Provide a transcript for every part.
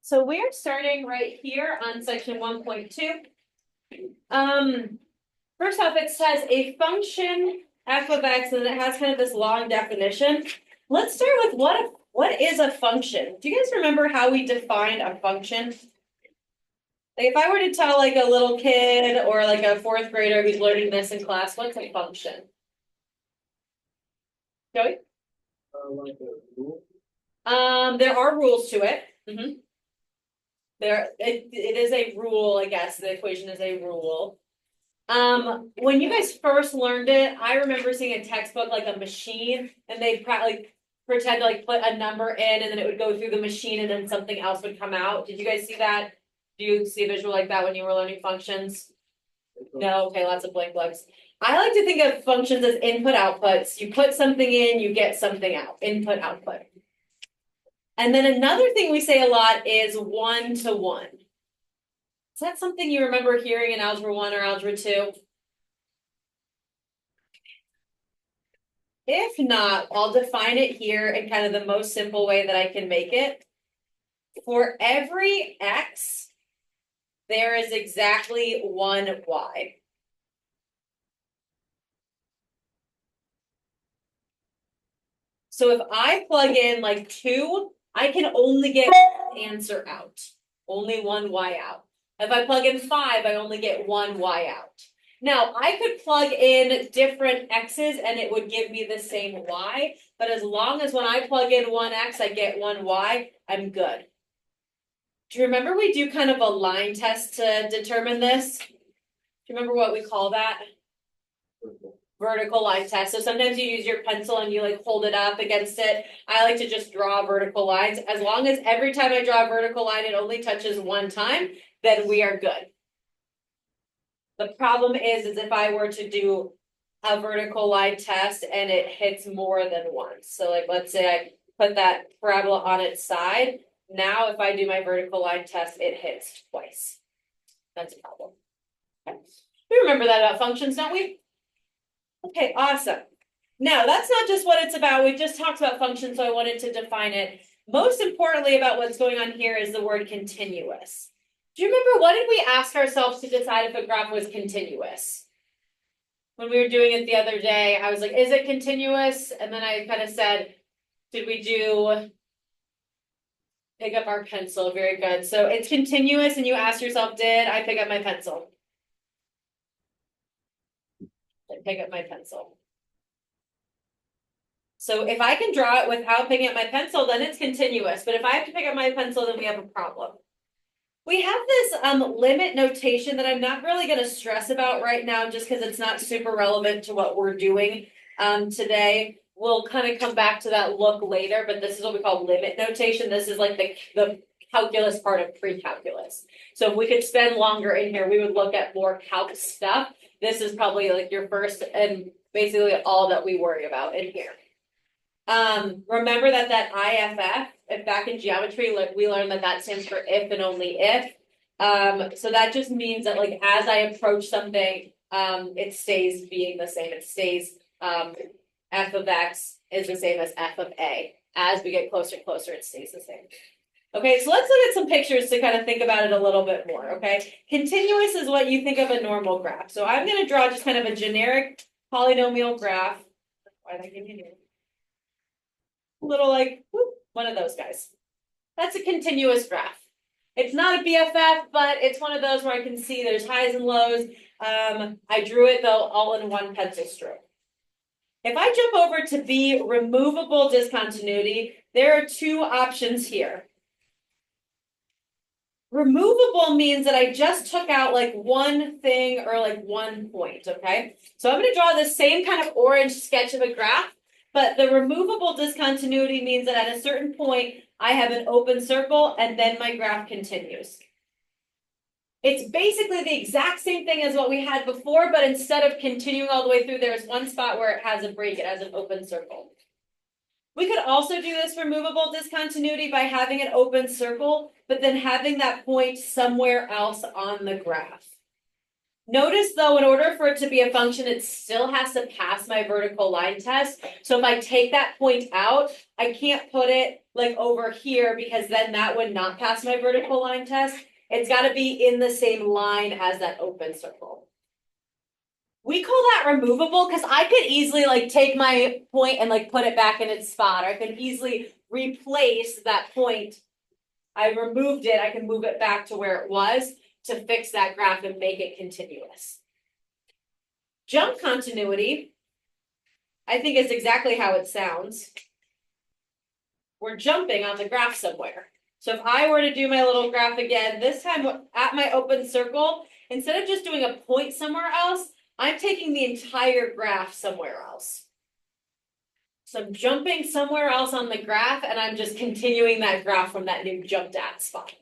So we're starting right here on section 1.2. First off, it says a function f of x, and it has kind of this long definition. Let's start with what is a function? Do you guys remember how we defined a function? Like if I were to tell like a little kid or like a fourth grader who's learning this in class, what's a function? Joey? Like a rule. There are rules to it. It is a rule, I guess. The equation is a rule. When you guys first learned it, I remember seeing a textbook like a machine, and they'd probably pretend to like put a number in, and then it would go through the machine, and then something else would come out. Did you guys see that? Do you see a visual like that when you were learning functions? No, okay, lots of blank looks. I like to think of functions as input outputs. You put something in, you get something out. Input output. And then another thing we say a lot is one-to-one. Is that something you remember hearing in Algebra 1 or Algebra 2? If not, I'll define it here in kind of the most simple way that I can make it. For every x, there is exactly one y. So if I plug in like 2, I can only get one answer out. Only one y out. If I plug in 5, I only get one y out. Now, I could plug in different x's and it would give me the same y, but as long as when I plug in one x, I get one y, I'm good. Do you remember we do kind of a line test to determine this? Do you remember what we call that? Vertical line test. So sometimes you use your pencil and you like hold it up against it. I like to just draw vertical lines. As long as every time I draw a vertical line, it only touches one time, then we are good. The problem is if I were to do a vertical line test and it hits more than once. So like, let's say I put that parabola on its side. Now, if I do my vertical line test, it hits twice. That's a problem. Okay. We remember that about functions, don't we? Okay, awesome. Now, that's not just what it's about. We just talked about functions, so I wanted to define it. Most importantly about what's going on here is the word continuous. Do you remember what did we ask ourselves to decide if a graph was continuous? When we were doing it the other day, I was like, is it continuous? And then I kind of said, did we do pick up our pencil? Very good. So it's continuous, and you ask yourself, did I pick up my pencil? Pick up my pencil. So if I can draw it without picking up my pencil, then it's continuous. But if I have to pick up my pencil, then we have a problem. We have this limit notation that I'm not really going to stress about right now just because it's not super relevant to what we're doing today. We'll kind of come back to that look later, but this is what we call limit notation. This is like the calculus part of pre-calculus. So if we could spend longer in here, we would look at more calc stuff. This is probably like your first and basically all that we worry about in here. Remember that IFF, if back in geometry, we learned that stands for if and only if. So that just means that like as I approach something, it stays being the same. It stays f of x is the same as f of a. As we get closer and closer, it stays the same. Okay, so let's look at some pictures to kind of think about it a little bit more, okay? Continuous is what you think of a normal graph. So I'm going to draw just kind of a generic polynomial graph. Why did I give you little like whoop, one of those guys. That's a continuous graph. It's not a BFF, but it's one of those where I can see there's highs and lows. I drew it though all in one pencil stroke. If I jump over to the removable discontinuity, there are two options here. Removable means that I just took out like one thing or like one point, okay? So I'm going to draw the same kind of orange sketch of a graph, but the removable discontinuity means that at a certain point, I have an open circle and then my graph continues. It's basically the exact same thing as what we had before, but instead of continuing all the way through, there's one spot where it has a break, it has an open circle. We could also do this removable discontinuity by having an open circle, but then having that point somewhere else on the graph. Notice though, in order for it to be a function, it still has to pass my vertical line test. So if I take that point out, I can't put it like over here because then that would not pass my vertical line test. It's gotta be in the same line as that open circle. We call that removable because I could easily like take my point and like put it back in its spot. Or I could easily replace that point. I removed it, I can move it back to where it was to fix that graph and make it continuous. Jump continuity, I think is exactly how it sounds. We're jumping on the graph somewhere. So if I were to do my little graph again, this time at my open circle, instead of just doing a point somewhere else, I'm taking the entire graph somewhere else. So I'm jumping somewhere else on the graph and I'm just continuing that graph from that new jumped at spot.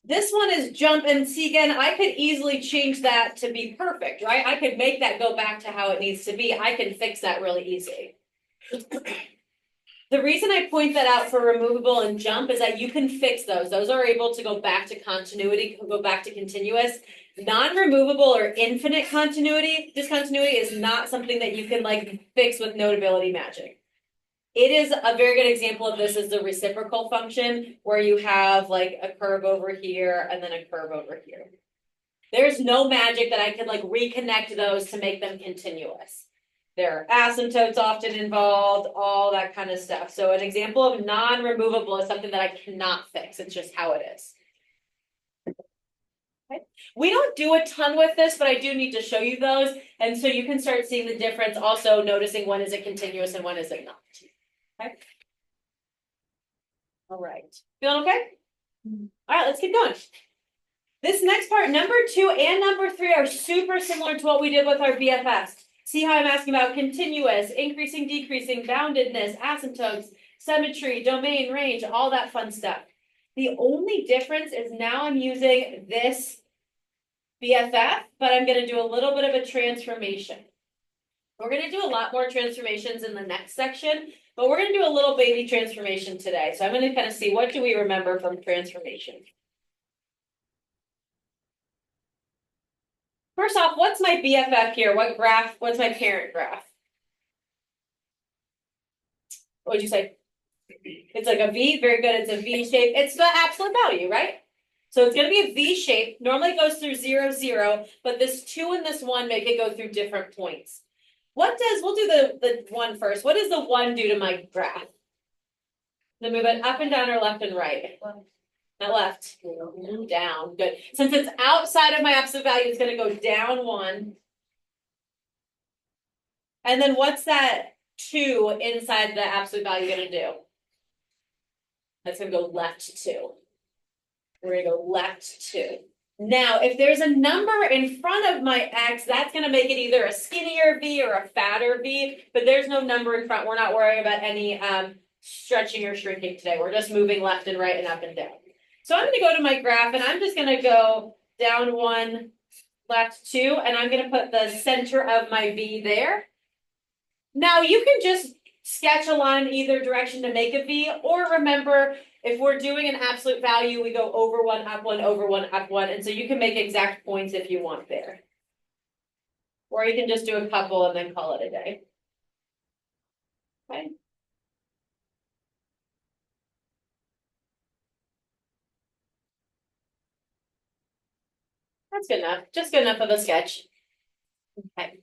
This one is jump, and see again, I could easily change that to be perfect, right? I could make that go back to how it needs to be. I can fix that really easily. The reason I point that out for removable and jump is that you can fix those. Those are able to go back to continuity, go back to continuous. Non-removable or infinite continuity, discontinuity is not something that you can like fix with notability magic. It is a very good example of this is the reciprocal function where you have like a curve over here and then a curve over here. There's no magic that I could like reconnect those to make them continuous. There are asymptotes often involved, all that kind of stuff. So an example of non-removable is something that I cannot fix. It's just how it is. Okay. We don't do a ton with this, but I do need to show you those. And so you can start seeing the difference, also noticing when is it continuous and when is it not. Okay. All right. Feeling okay? All right, let's keep going. This next part, number 2 and number 3 are super similar to what we did with our BFS. See how I'm asking about continuous, increasing, decreasing, boundedness, asymptotes, symmetry, domain, range, all that fun stuff. The only difference is now I'm using this BFF, but I'm going to do a little bit of a transformation. We're going to do a lot more transformations in the next section, but we're going to do a little baby transformation today. So I'm going to kind of see what do we remember from transformation. First off, what's my BFF here? What graph? What's my parent graph? What would you say? It's like a V. Very good. It's a V shape. It's the absolute value, right? So it's going to be a V shape. Normally it goes through 0, 0, but this 2 and this 1 make it go through different points. What does, we'll do the 1 first. What does the 1 do to my graph? Then move it up and down or left and right? Not left. Down. Good. Since it's outside of my absolute value, it's going to go down 1. And then what's that 2 inside the absolute value going to do? That's going to go left 2. We're going to go left 2. Now, if there's a number in front of my X, that's going to make it either a skinnier V or a fatter V, but there's no number in front. We're not worrying about any stretching or shrinking today. We're just moving left and right and up and down. So I'm going to go to my graph and I'm just going to go down 1, left 2, and I'm going to put the center of my V there. Now you can just sketch a line either direction to make a V, or remember, if we're doing an absolute value, we go over 1, up 1, over 1, up 1, and so you can make exact points if you want there. Or you can just do a couple and then call it a day. Okay. That's good enough. Just good enough of a sketch. Okay.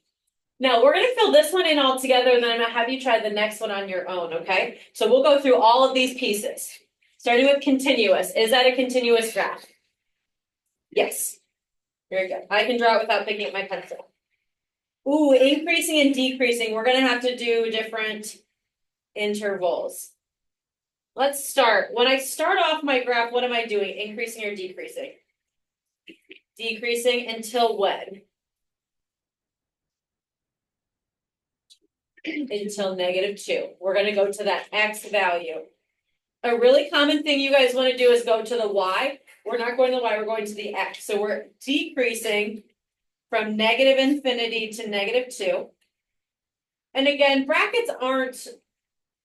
Now we're going to fill this one in all together, and then I'm going to have you try the next one on your own, okay? So we'll go through all of these pieces. Starting with continuous. Is that a continuous graph? Yes. Very good. I can draw it without picking up my pencil. Ooh, increasing and decreasing. We're going to have to do different intervals. Let's start. When I start off my graph, what am I doing? Increasing or decreasing? Decreasing until when? Until -2. We're going to go to that X value. A really common thing you guys want to do is go to the Y. We're not going to the Y, we're going to the X. So we're decreasing from -infinity to -2. And again, brackets aren't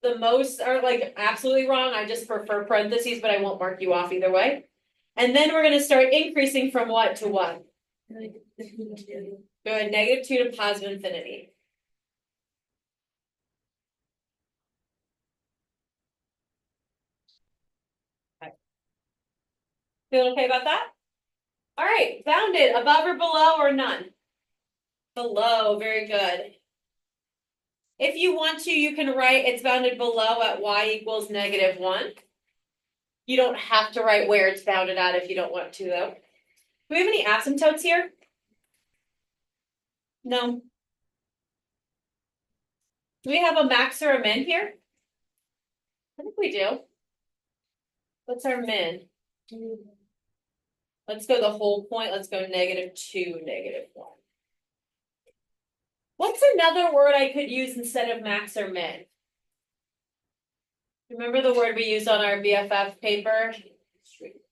the most, are like absolutely wrong. I just prefer parentheses, but I won't mark you off either way. And then we're gonna start increasing from what to what? Good, -2 to positive infinity. Feel okay about that? All right, bounded, above or below or none? Below, very good. If you want to, you can write it's bounded below at y equals -1. You don't have to write where it's bounded at if you don't want to, though. Do we have any asymptotes here? No. Do we have a max or a min here? I think we do. What's our min? Let's go the whole point. Let's go -2, -1. What's another word I could use instead of max or min? Remember the word we used on our BFF paper?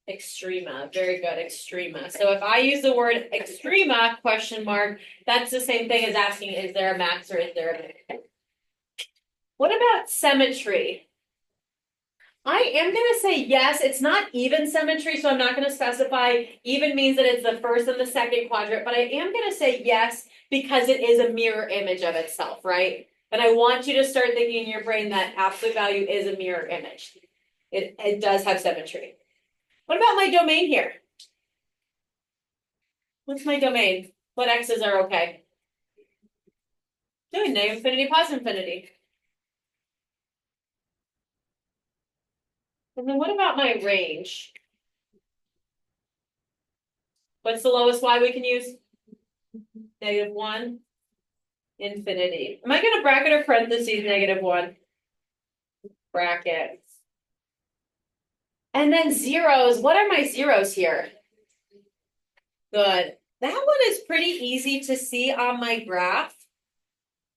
Extrema. Very good, extrema. So if I use the word extrema, question mark, that's the same thing as asking, is there a max or is there a min? What about symmetry? I am going to say yes. It's not even symmetry, so I'm not going to specify. Even means that it's the first and the second quadrant, but I am going to say yes because it is a mirror image of itself, right? And I want you to start thinking in your brain that absolute value is a mirror image. It does have symmetry. What about my domain here? What's my domain? What x's are okay? Good, negative infinity, positive infinity. And then what about my range? What's the lowest y we can use? -1, infinity. Am I going to bracket or parentheses -1? Bracket. And then zeros. What are my zeros here? Good. That one is pretty easy to see on my graph.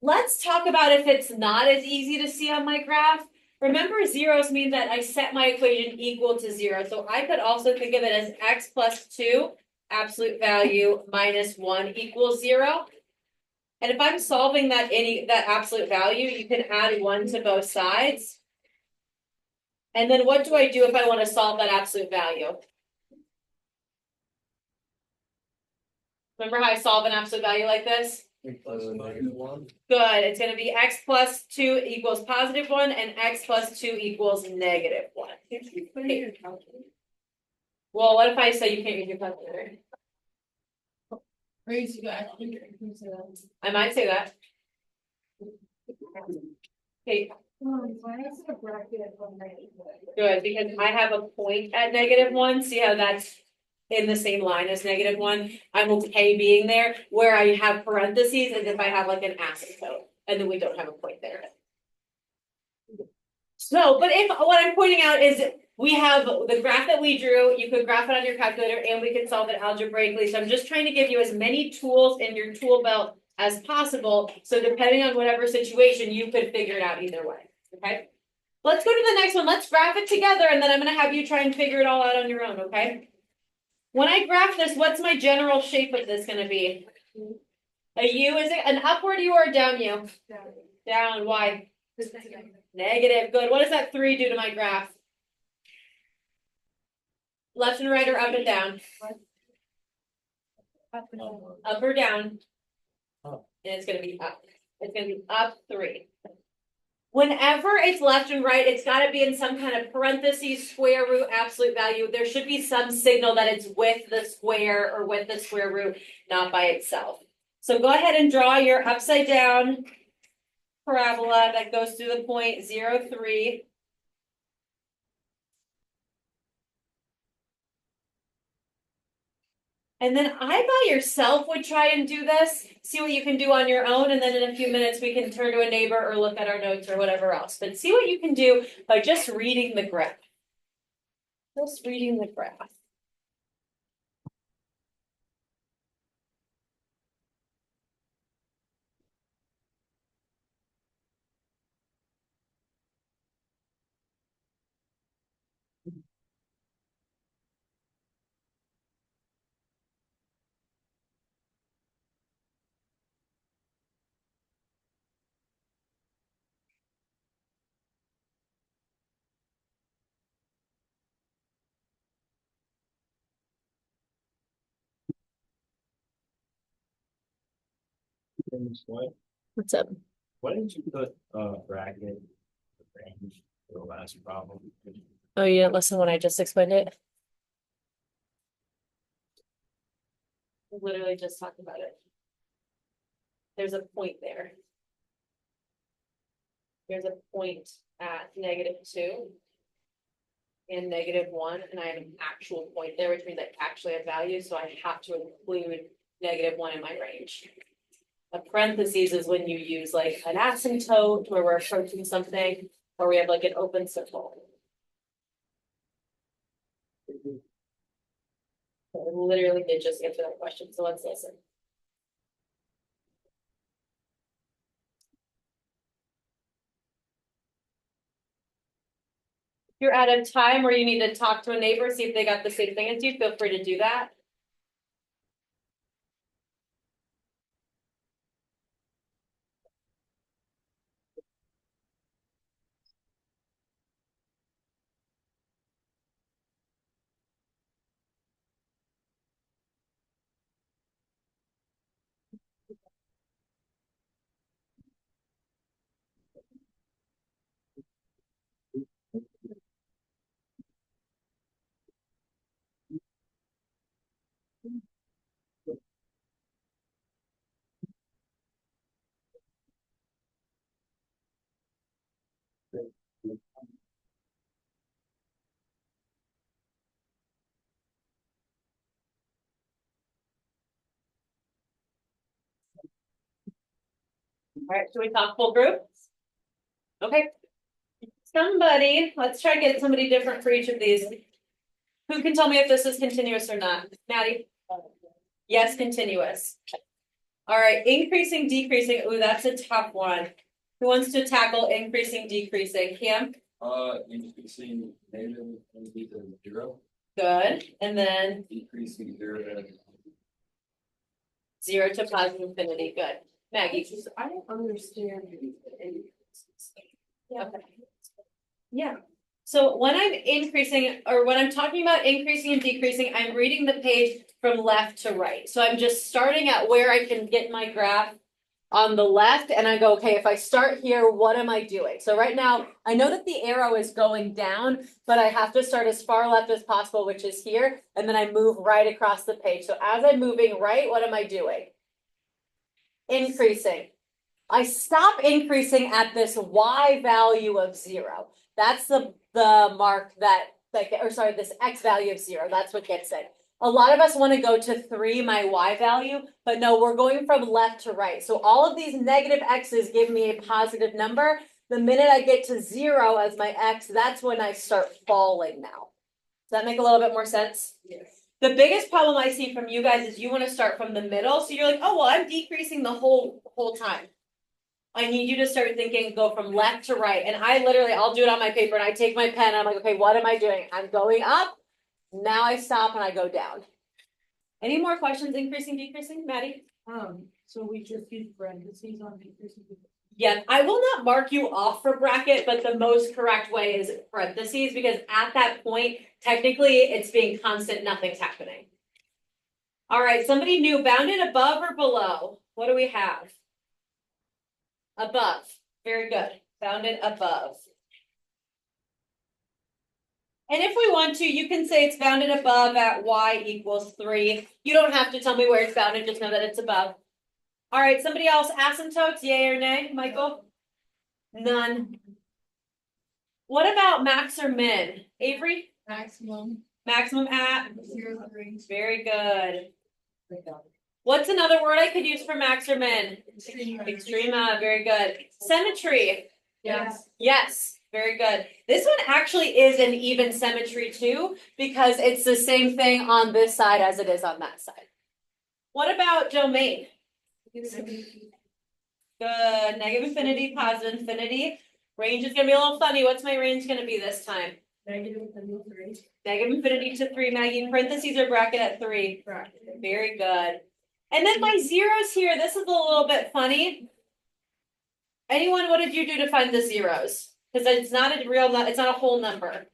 Let's talk about if it's not as easy to see on my graph. Remember, zeros mean that I set my equation equal to 0. So I could also think of it as x plus 2, absolute value, -1 equals 0. And if I'm solving that absolute value, you can add 1 to both sides. And then what do I do if I want to solve that absolute value? Remember how I solve an absolute value like this? -1. Good. It's going to be x plus 2 equals +1 and x plus 2 equals -1. Well, what if I say you can't use your calculator? I might say that. Okay. Good, because I have a point at -1. See how that's in the same line as -1? I'm okay being there. Where I have parentheses is if I have like an asymptote, and then we don't have a point there. So, but if what I'm pointing out is we have the graph that we drew, you could graph it on your calculator and we can solve it algebraically. So I'm just trying to give you as many tools in your tool belt as possible. So depending on whatever situation, you could figure it out either way. Okay. Let's go to the next one. Let's graph it together and then I'm going to have you try and figure it all out on your own. Okay. When I graph this, what's my general shape of this going to be? A U? Is it an upward U or a down U? Down. Why? Negative. Good. What does that 3 do to my graph? Left and right or up and down? Up or down? Up. And it's going to be up. It's going to be up 3. Whenever it's left and right, it's got to be in some kind of parentheses, square root, absolute value. There should be some signal that it's with the square or with the square root, not by itself. So go ahead and draw your upside down parabola that goes through the point 0, 3. And then I by yourself would try and do this, see what you can do on your own, and then in a few minutes we can turn to a neighbor or look at our notes or whatever else. But see what you can do by just reading the graph. Just reading the graph. What's up? Why didn't you put bracket range for the last problem? Oh, you didn't listen when I just explained it? Literally just talked about it. There's a point there. There's a point at -2 and -1, and I have an actual point there, which means I actually have value, so I have to include -1 in my range. A parentheses is when you use like an asymptote where we're approaching something, or we have like an open circle. I literally did just answer that question, so let's listen. If you're at a time where you need to talk to a neighbor, see if they got the same thing as you, feel free to do that. All right, should we talk full group? Okay. Somebody, let's try to get somebody different for each of these. Who can tell me if this is continuous or not? Maddie? Yes, continuous. All right, increasing, decreasing. Ooh, that's a tough one. Who wants to tackle increasing, decreasing? Cam? Increasing negative infinity to 0. Good. And then Decreasing 0 to 0 to positive infinity. Good. Maggie? I don't understand. Okay. Yeah. So when I'm increasing, or when I'm talking about increasing and decreasing, I'm reading the page from left to right. So I'm just starting at where I can get my graph on the left, and I go, okay, if I start here, what am I doing? So right now, I know that the arrow is going down, but I have to start as far left as possible, which is here, and then I move right across the page. So as I'm moving right, what am I doing? Increasing. I stop increasing at this y value of 0. That's the mark that, or sorry, this x value of 0. That's what gets it. A lot of us want to go to 3, my y value, but no, we're going from left to right. So all of these negative x's give me a positive number. The minute I get to 0 as my x, that's when I start falling now. Does that make a little bit more sense? Yes. The biggest problem I see from you guys is you want to start from the middle. So you're like, oh, well, I'm decreasing the whole time. I need you to start thinking, go from left to right. And I literally, I'll do it on my paper and I take my pen and I'm like, okay, what am I doing? I'm going up. Now I stop and I go down. Any more questions? Increasing, decreasing, Maddie? So we just use parentheses on decreasing. Yeah, I will not mark you off for bracket, but the most correct way is parentheses because at that point, technically it's being constant, nothing's happening. All right, somebody new, bounded above or below? What do we have? Above. Very good. Bounded above. And if we want to, you can say it's bounded above at y equals 3. You don't have to tell me where it's bounded, just know that it's above. All right, somebody else, asymptotes, yay or nay, Michael? None. What about max or min? Avery? Maximum. Maximum at? 0 to 3. Very good. What's another word I could use for max or min? Extrema, very good. Symmetry. Yes. Yes, very good. This one actually is an even symmetry too, because it's the same thing on this side as it is on that side. What about domain? Good. Negative infinity, positive infinity. Range is gonna be a little funny. What's my range gonna be this time? Negative infinity to 3. Negative infinity to 3, Maggie. Parentheses or bracket at 3. Bracket. Very good. And then my zeros here, this is a little bit funny. Anyone, what did you do to find the zeros? Because it's not a real, it's not a whole number.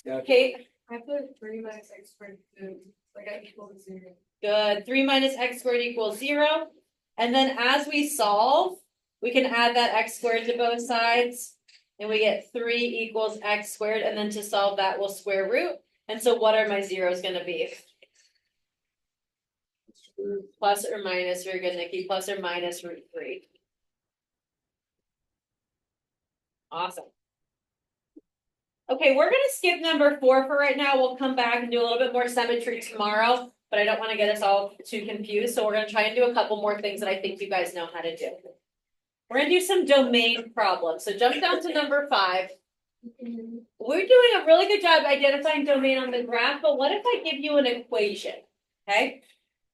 Yeah. Kate? I put 3 minus x squared to like I equal to 0. Good. 3 minus x squared equals 0. And then as we solve, we can add that x squared to both sides. And we get 3 equals x squared, and then to solve that, we'll square root. And so what are my zeros gonna be? Plus or minus, very good, Nikki, plus or minus root 3. Awesome. Okay, we're gonna skip number 4 for right now. We'll come back and do a little bit more symmetry tomorrow, but I don't want to get us all too confused. So we're gonna try and do a couple more things that I think you guys know how to do. We're gonna do some domain problems. So jump down to number 5. We're doing a really good job identifying domain on the graph, but what if I give you an equation? Okay.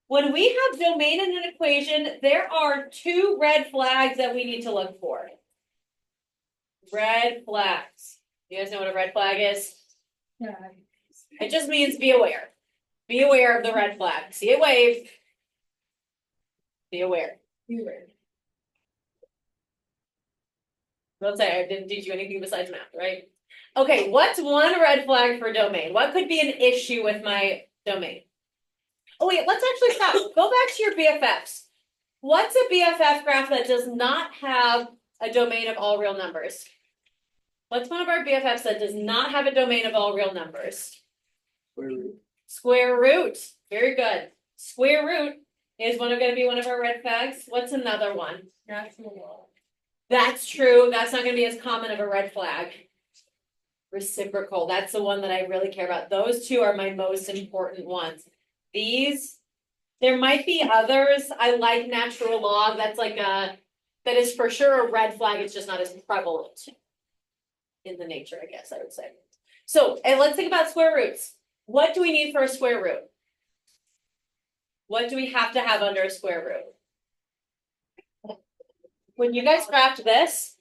When we have domain in an equation, there are 2 red flags that we need to look for. Red flags. You guys know what a red flag is? Yeah. It just means be aware. Be aware of the red flag. See a wave. Be aware. Don't say I didn't teach you anything besides math, right? Okay, what's one red flag for domain? What could be an issue with my domain? Oh wait, let's actually stop. Go back to your BFFs. What's a BFF graph that does not have a domain of all real numbers? What's one of our BFFs that does not have a domain of all real numbers? Square root. Very good. Square root is going to be one of our red flags. What's another one? Natural law. That's true. That's not going to be as common of a red flag. Reciprocal. That's the one that I really care about. Those 2 are my most important ones. These, there might be others. I like natural law. That's that is for sure a red flag. It's just not as prevalent in the nature, I guess I would say. So, and let's think about square roots. What do we need for a square root? What do we have to have under a square root? When you guys graphed this,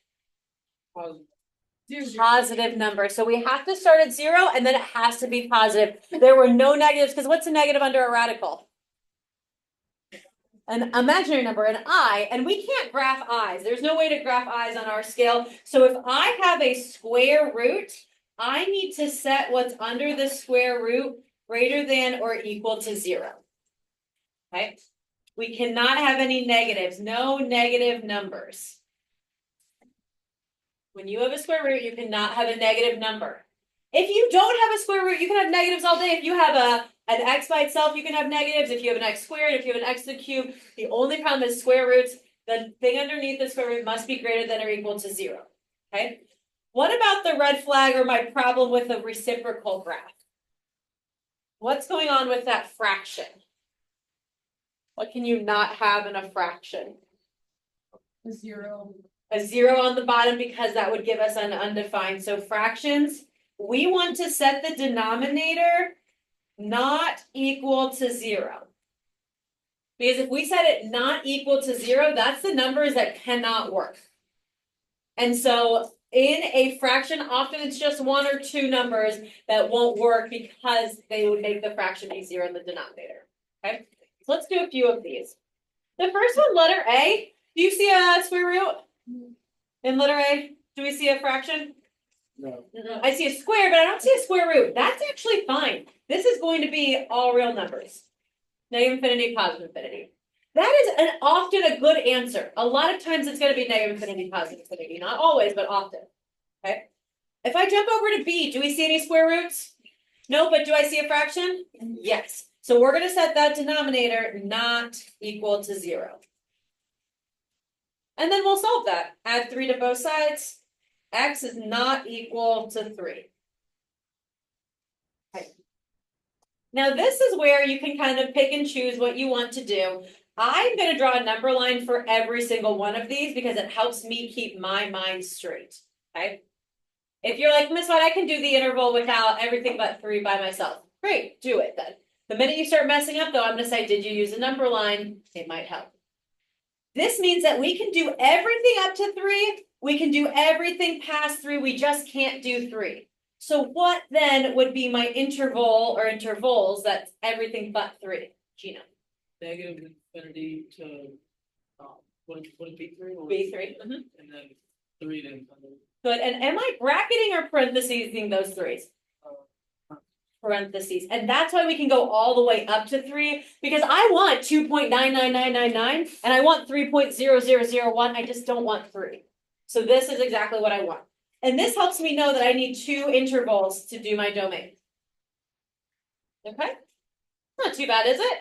positive number. So we have to start at 0 and then it has to be positive. There were no negatives because what's a negative under a radical? An imaginary number, an I, and we can't graph i's. There's no way to graph i's on our scale. So if I have a square root, I need to set what's under the square root greater than or equal to 0. Okay? We cannot have any negatives, no negative numbers. When you have a square root, you cannot have a negative number. If you don't have a square root, you can have negatives all day. If you have an x by itself, you can have negatives. If you have an x squared, if you have an x to the cube, the only problem is square roots. The thing underneath the square root must be greater than or equal to 0. Okay? What about the red flag or my problem with a reciprocal graph? What's going on with that fraction? What can you not have in a fraction? A 0. A 0 on the bottom because that would give us an undefined. So fractions, we want to set the denominator not equal to 0. Because if we set it not equal to 0, that's the numbers that cannot work. And so in a fraction, often it's just 1 or 2 numbers that won't work because they would make the fraction be 0 in the denominator. Okay, so let's do a few of these. The first one, letter A. Do you see a square root? In letter A, do we see a fraction? No. I see a square, but I don't see a square root. That's actually fine. This is going to be all real numbers. Negative infinity, positive infinity. That is often a good answer. A lot of times it's going to be negative infinity, positive infinity. Not always, but often. Okay. If I jump over to B, do we see any square roots? No, but do I see a fraction? Yes. So we're going to set that denominator not equal to 0. And then we'll solve that. Add 3 to both sides. X is not equal to 3. Okay. Now this is where you can kind of pick and choose what you want to do. I'm going to draw a number line for every single one of these because it helps me keep my mind straight. Okay. If you're like, Miss White, I can do the interval without everything but 3 by myself. Great, do it then. The minute you start messing up though, I'm going to say, did you use a number line? It might help. This means that we can do everything up to 3. We can do everything past 3. We just can't do 3. So what then would be my interval or intervals that's everything but 3? Gina. Negative infinity to what is B3? B3. And then 3 to Good. And am I bracketing or parenthesing those 3s? parentheses. And that's why we can go all the way up to 3, because I want 2.99999 and I want 3.0001. I just don't want 3. So this is exactly what I want. And this helps me know that I need 2 intervals to do my domain. Okay? Not too bad, is it?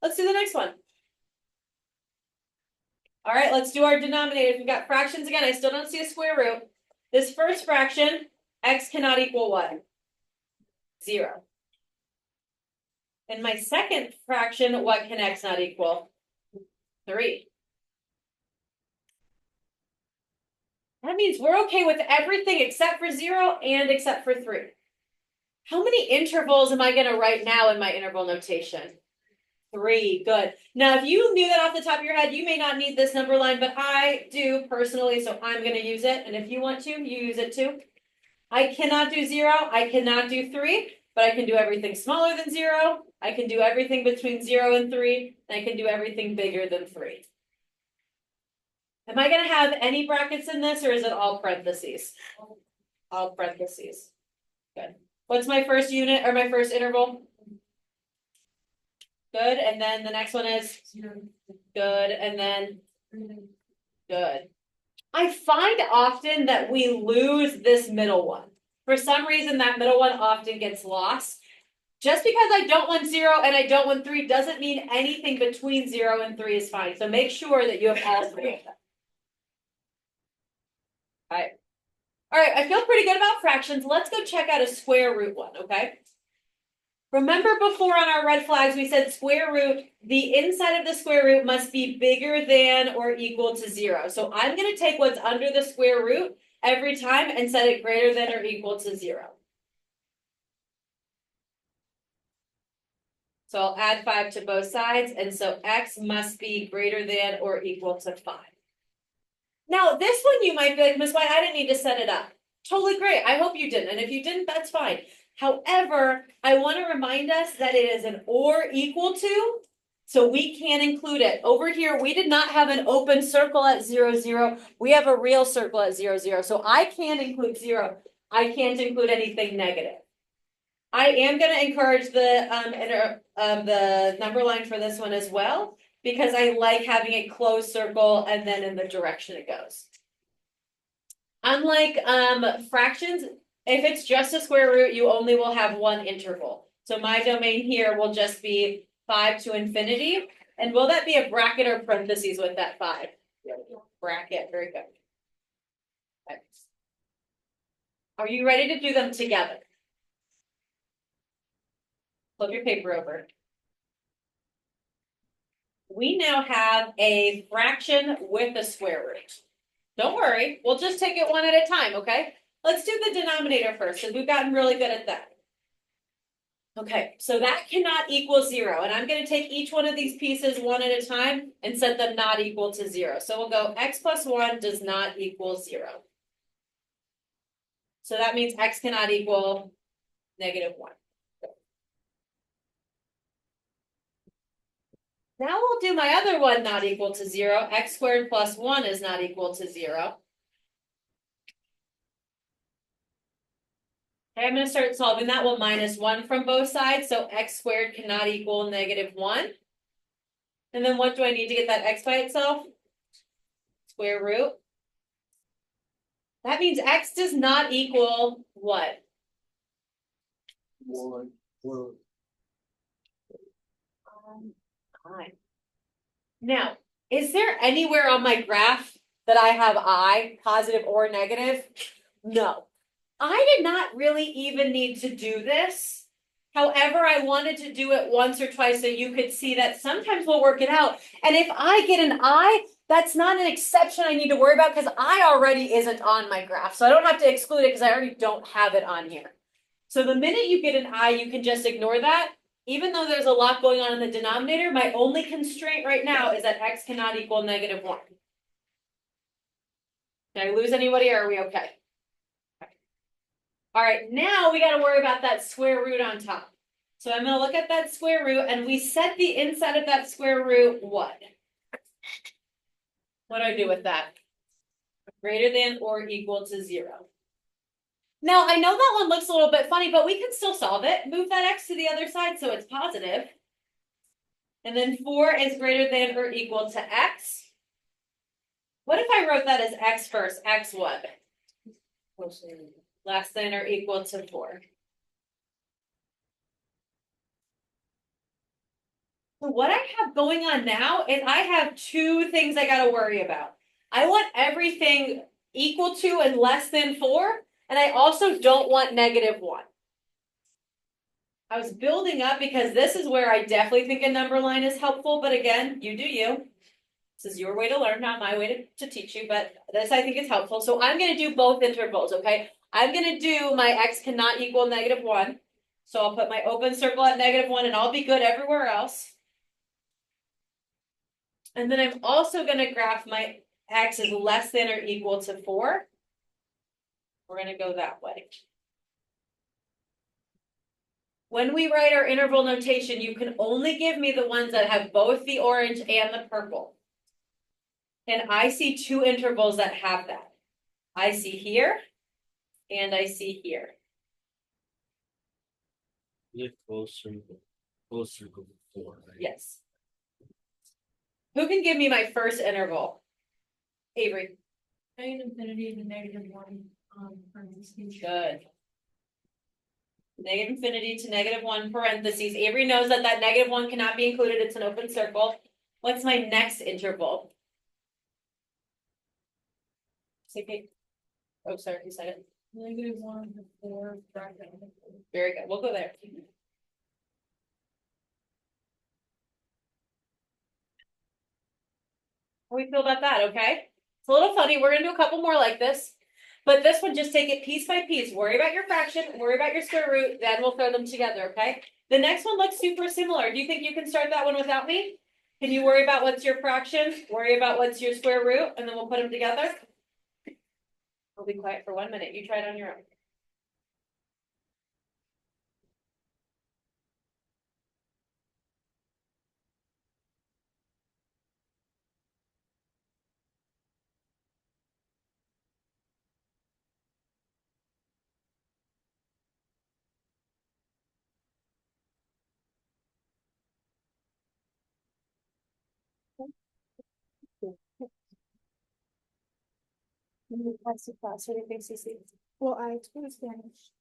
Let's do the next one. All right, let's do our denominators. We've got fractions again. I still don't see a square root. This first fraction, x cannot equal what? 0. And my second fraction, what can x not equal? 3. That means we're okay with everything except for 0 and except for 3. How many intervals am I going to write now in my interval notation? 3, good. Now, if you knew that off the top of your head, you may not need this number line, but I do personally, so I'm going to use it. And if you want to, you use it too. I cannot do 0, I cannot do 3, but I can do everything smaller than 0. I can do everything between 0 and 3, and I can do everything bigger than 3. Am I going to have any brackets in this, or is it all parentheses? All parentheses. Good. What's my first unit, or my first interval? Good, and then the next one is? Good, and then? Good. I find often that we lose this middle one. For some reason, that middle one often gets lost. Just because I don't want 0 and I don't want 3 doesn't mean anything between 0 and 3 is fine. So make sure that you have all 3 of them. All right, I feel pretty good about fractions. Let's go check out a square root one, okay? Remember before on our red flags, we said square root, the inside of the square root must be bigger than or equal to 0. So I'm going to take what's under the square root every time and set it greater than or equal to 0. So I'll add 5 to both sides, and so x must be greater than or equal to 5. Now, this one you might be like, Ms. White, I didn't need to set it up. Totally great. I hope you didn't. And if you didn't, that's fine. However, I want to remind us that it is an or equal to, so we can include it. Over here, we did not have an open circle at 0, 0. We have a real circle at 0, 0. So I can include 0. I can't include anything negative. I am going to encourage the number line for this one as well, because I like having a closed circle and then in the direction it goes. Unlike fractions, if it's just a square root, you only will have one interval. So my domain here will just be 5 to infinity. And will that be a bracket or parentheses with that 5? Bracket, very good. Okay. Are you ready to do them together? Flip your paper over. We now have a fraction with a square root. Don't worry, we'll just take it one at a time, okay? Let's do the denominator first, because we've gotten really good at that. Okay, so that cannot equal 0, and I'm going to take each one of these pieces one at a time and set them not equal to 0. So we'll go x plus 1 does not equal 0. So that means x cannot equal -1. Now we'll do my other one not equal to 0. X squared plus 1 is not equal to 0. Okay, I'm going to start solving that. We'll minus 1 from both sides. So x squared cannot equal -1. And then what do I need to get that x by itself? Square root. That means x does not equal what? 1. 9. Now, is there anywhere on my graph that I have I, positive or negative? No. I did not really even need to do this. However, I wanted to do it once or twice so you could see that sometimes we'll work it out. And if I get an I, that's not an exception I need to worry about because I already isn't on my graph. So I don't have to exclude it because I already don't have it on here. So the minute you get an I, you can just ignore that. Even though there's a lot going on in the denominator, my only constraint right now is that x cannot equal -1. Did I lose anybody or are we okay? All right, now we got to worry about that square root on top. So I'm going to look at that square root and we set the inside of that square root what? What do I do with that? Greater than or equal to 0. Now, I know that one looks a little bit funny, but we can still solve it. Move that x to the other side so it's positive. And then 4 is greater than or equal to x. What if I wrote that as x first? X what? Less than or equal to 4. So what I have going on now is I have two things I gotta worry about. I want everything equal to and less than 4, and I also don't want -1. I was building up because this is where I definitely think a number line is helpful, but again, you do you. This is your way to learn, not my way to teach you, but this I think is helpful. So I'm gonna do both intervals, okay? I'm gonna do my x cannot equal -1. So I'll put my open circle at -1 and I'll be good everywhere else. And then I'm also gonna graph my x is less than or equal to 4. We're gonna go that way. When we write our interval notation, you can only give me the ones that have both the orange and the purple. And I see two intervals that have that. I see here and I see here. You have closed circle 4, right? Yes. Who can give me my first interval? Avery. Negative infinity to -1, parentheses. Good. Negative infinity to -1 parentheses. Avery knows that that -1 cannot be included. It's an open circle. What's my next interval? CP. Oh, sorry, you said it. -1 to 4, bracket. Very good. We'll go there. How we feel about that? Okay. It's a little funny. We're gonna do a couple more like this. But this one, just take it piece by piece. Worry about your fraction, worry about your square root, then we'll throw them together, okay? The next one looks super similar. Do you think you can start that one without me? Can you worry about what's your fraction, worry about what's your square root, and then we'll put them together? I'll be quiet for 1 minute. You try it on your own. Class, what do you think, Cece? Well, I speak Spanish.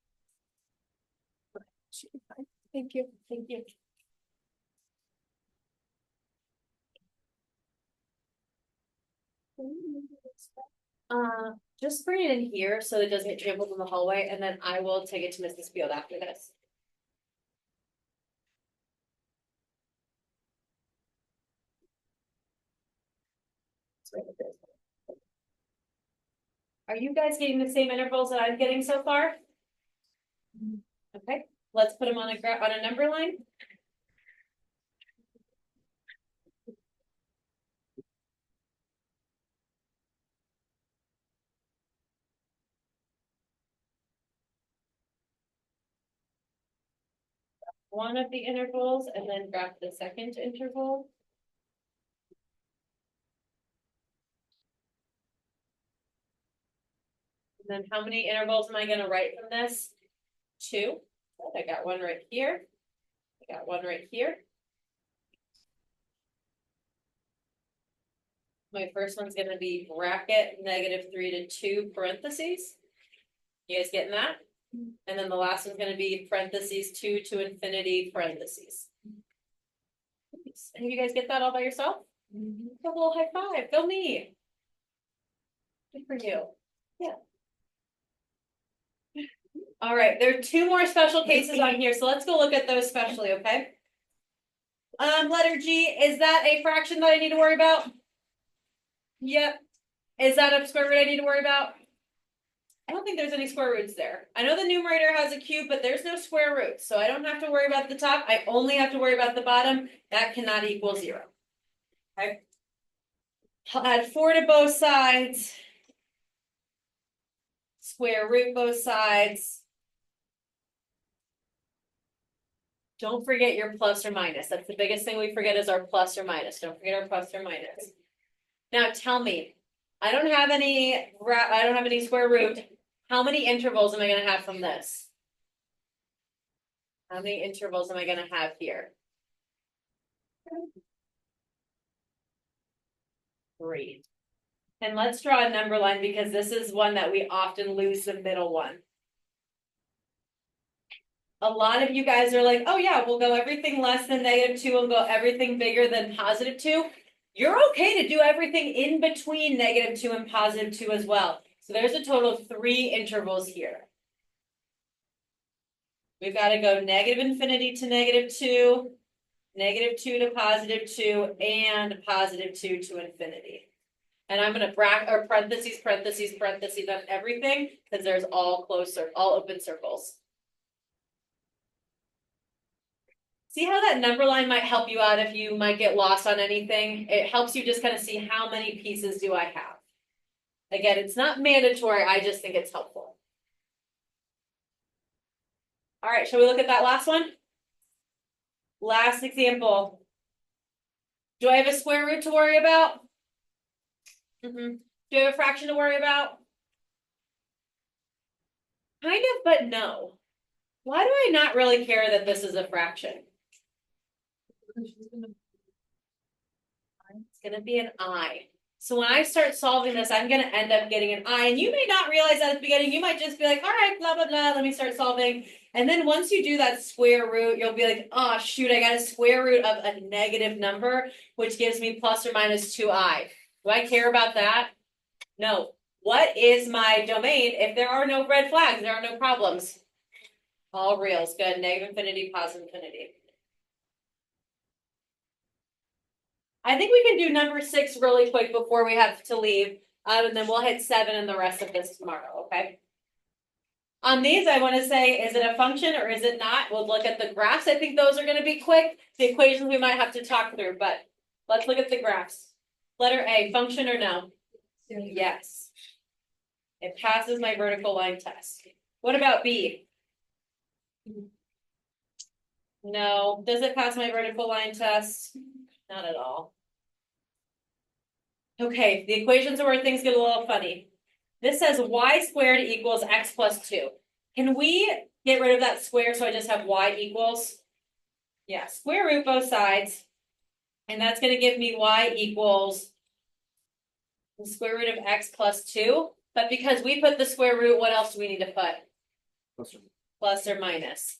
Should be fine. Thank you. Thank you. Just bring it in here so it doesn't get trampled in the hallway, and then I will take it to Mrs. Field after this. Are you guys getting the same intervals that I'm getting so far? Okay, let's put them on a number line. One of the intervals and then graph the second interval. And then how many intervals am I gonna write from this? 2. I got one right here. I got one right here. My first one's gonna be bracket -3 to 2 parentheses. You guys getting that? And then the last one's gonna be parentheses 2 to infinity parentheses. Nice. And you guys get that all by yourself? A little high five, go me. Good for you. Yeah. All right, there are 2 more special cases on here, so let's go look at those specially, okay? Letter G, is that a fraction that I need to worry about? Yep. Is that a square root I need to worry about? I don't think there's any square roots there. I know the numerator has a cube, but there's no square roots, so I don't have to worry about the top. I only have to worry about the bottom. That cannot equal 0. Okay. I'll add 4 to both sides. Square root both sides. Don't forget your plus or minus. That's the biggest thing we forget is our plus or minus. Don't forget our plus or minus. Now tell me, I don't have any square root. How many intervals am I gonna have from this? How many intervals am I gonna have here? 3. And let's draw a number line because this is one that we often lose the middle one. A lot of you guys are like, oh yeah, we'll go everything less than -2 and go everything bigger than +2. You're okay to do everything in between -2 and +2 as well. So there's a total of 3 intervals here. We've got to go -infinity to -2, -2 to +2, and +2 to infinity. And I'm gonna bracket or parentheses, parentheses, parentheses on everything because there's all open circles. See how that number line might help you out if you might get lost on anything? It helps you just kind of see how many pieces do I have. Again, it's not mandatory, I just think it's helpful. All right, shall we look at that last one? Last example. Do I have a square root to worry about? Do I have a fraction to worry about? Kind of, but no. Why do I not really care that this is a fraction? It's gonna be an I. So when I start solving this, I'm gonna end up getting an I, and you may not realize that at the beginning. You might just be like, all right, blah, blah, blah, let me start solving. And then once you do that square root, you'll be like, oh shoot, I got a square root of a negative number, which gives me plus or minus 2i. Do I care about that? No. What is my domain? If there are no red flags, there are no problems. All reals, good, negative infinity, positive infinity. I think we can do number 6 really quick before we have to leave, and then we'll hit 7 and the rest of this tomorrow, okay? On these, I want to say, is it a function or is it not? We'll look at the graphs. I think those are going to be quick. The equations we might have to talk through, but let's look at the graphs. Letter A, function or no? Yes. It passes my vertical line test. What about B? No. Does it pass my vertical line test? Not at all. Okay, the equations are where things get a little funny. This says y squared equals x plus 2. Can we get rid of that square so I just have y equals? Yeah, square root both sides. And that's going to give me y equals the square root of x plus 2. But because we put the square root, what else do we need to put? Plus or minus.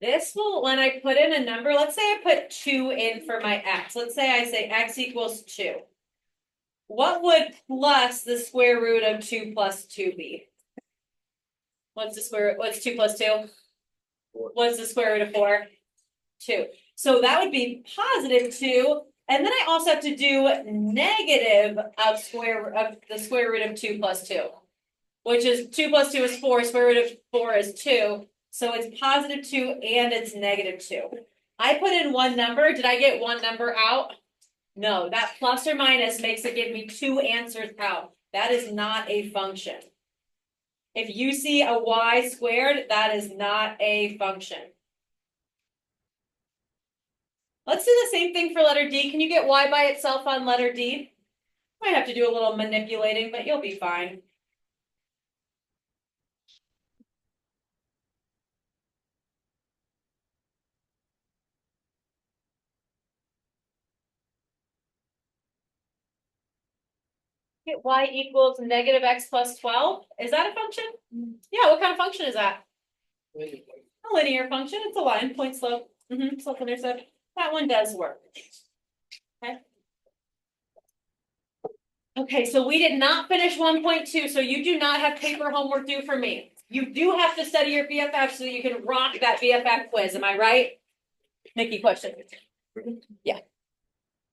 This will, when I put in a number, let's say I put 2 in for my x. Let's say I say x equals 2. What would plus the square root of 2 plus 2 be? What's the square root? What's 2 plus 2? 4. What's the square root of 4? 2. So that would be positive 2. And then I also have to do negative of the square root of 2 plus 2. Which is 2 plus 2 is 4. Square root of 4 is 2. So it's positive 2 and it's negative 2. I put in one number. Did I get one number out? No, that plus or minus makes it give me 2 answers out. That is not a function. If you see a y squared, that is not a function. Let's do the same thing for letter D. Can you get y by itself on letter D? Might have to do a little manipulating, but you'll be fine. Get y equals negative x plus 12. Is that a function? Yeah, what kind of function is that? A linear function. It's a line, point slope. Slope intercept. That one does work. Okay. Okay, so we did not finish 1.2, so you do not have paper homework due for me. You do have to study your BFF so you can rock that BFF quiz. Am I right? Nikki, question. Yeah.